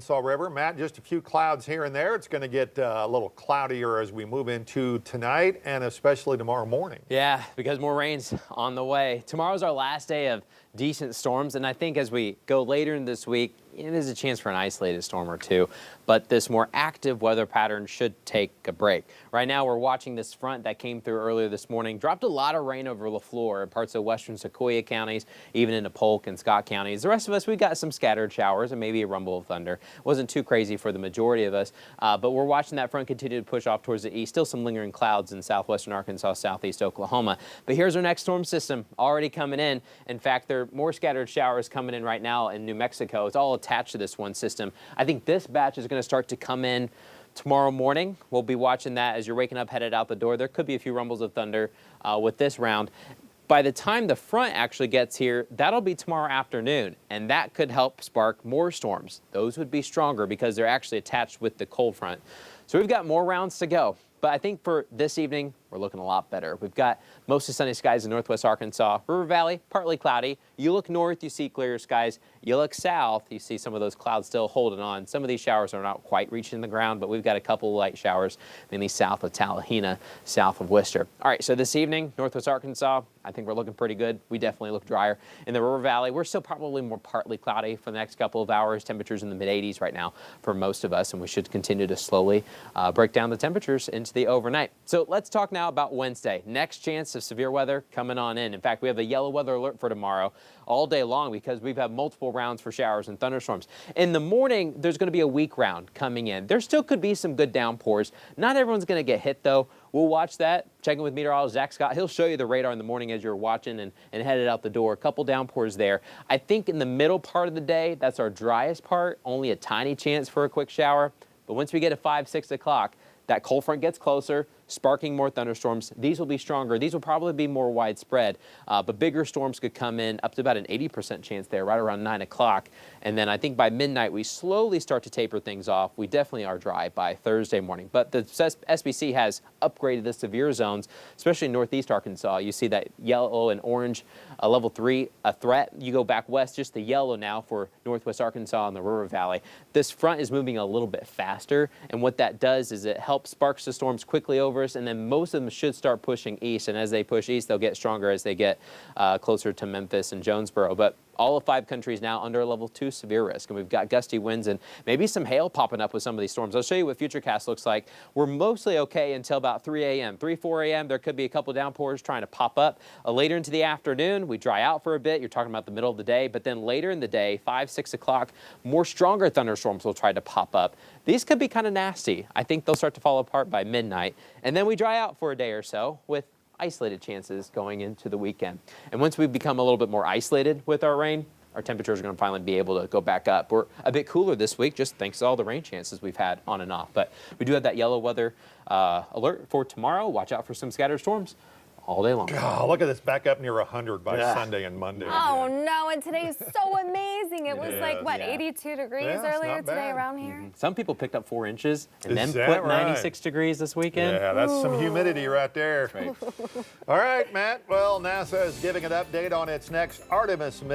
Arkansas River. Matt, just a few clouds here and there. It's going to get a little cloudier as we move into tonight and especially tomorrow morning. Yeah, because more rain's on the way. Tomorrow's our last day of decent storms, and I think as we go later in this week, there's a chance for an isolated storm or two, but this more active weather pattern should take a break. Right now, we're watching this front that came through earlier this morning, dropped a lot of rain over LaFleur and parts of western Sequoia counties, even into Polk and Scott counties. The rest of us, we got some scattered showers and maybe a rumble of thunder. Wasn't too crazy for the majority of us, but we're watching that front continue to push off towards the east. Still some lingering clouds in southwestern Arkansas, southeast Oklahoma. But here's our next storm system already coming in. In fact, there are more scattered showers coming in right now in New Mexico. It's all attached to this one system. I think this batch is going to start to come in tomorrow morning. We'll be watching that as you're waking up, headed out the door. There could be a few rumbles of thunder with this round. By the time the front actually gets here, that'll be tomorrow afternoon, and that could help spark more storms. Those would be stronger because they're actually attached with the cold front. So we've got more rounds to go. But I think for this evening, we're looking a lot better. We've got mostly sunny skies in northwest Arkansas. River Valley, partly cloudy. You look north, you see clear skies. You look south, you see some of those clouds still holding on. Some of these showers are not quite reaching the ground, but we've got a couple light showers, mainly south of Tallahena, south of Worcester. All right, so this evening, northwest Arkansas, I think we're looking pretty good. We definitely look drier. In the River Valley, we're still probably more partly cloudy for the next couple of hours. Temperatures in the mid-80s right now for most of us, and we should continue to slowly break down the temperatures into the overnight. So let's talk now about Wednesday. Next chance of severe weather coming on in. In fact, we have a yellow weather alert for tomorrow all day long because we've had multiple rounds for showers and thunderstorms. In the morning, there's going to be a weak round coming in. There still could be some good downpours. Not everyone's going to get hit, though. We'll watch that. Checking with meteorologist Zach Scott. He'll show you the radar in the morning as you're watching and headed out the door. A couple downpours there. I think in the middle part of the day, that's our driest part. Only a tiny chance for a quick shower. But once we get to 5, 6 o'clock, that cold front gets closer, sparking more thunderstorms. These will be stronger. These will probably be more widespread, but bigger storms could come in up to about an 80% chance there, right around 9 o'clock. And then I think by midnight, we slowly start to taper things off. We definitely are dry by Thursday morning. But the SBC has upgraded the severe zones, especially in northeast Arkansas. You see that yellow and orange, level 3, a threat. You go back west, just the yellow now for northwest Arkansas and the River Valley. This front is moving a little bit faster, and what that does is it helps sparks the storms quickly over us, and then most of them should start pushing east, and as they push east, they'll get stronger as they get closer to Memphis and Jonesboro. But all of 5 countries now under a level 2 severe risk, and we've got gusty winds and maybe some hail popping up with some of these storms. I'll show you what Futurecast looks like. We're mostly okay until about 3 a.m. 3, 4 a.m. There could be a couple downpours trying to pop up. Later into the afternoon, we dry out for a bit. You're talking about the middle of the day, but then later in the day, 5, 6 o'clock, more stronger thunderstorms will try to pop up. These could be kind of nasty. I think they'll start to fall apart by midnight, and then we dry out for a day or so with isolated chances going into the weekend. And once we become a little bit more isolated with our rain, our temperatures are going to finally be able to go back up. We're a bit cooler this week just thanks to all the rain chances we've had on and off. But we do have that yellow weather alert for tomorrow. Watch out for some scattered storms all day long. Oh, look at this, back up near 100 by Sunday and Monday. Oh, no, and today is so amazing. It was like, what, 82 degrees earlier today around here? Some people picked up 4 inches and Is then that put 96 degrees this weekend. Yeah, that's some humidity right there. Right. All right, Matt. Well, NASA is giving an update on its next Artemis mission.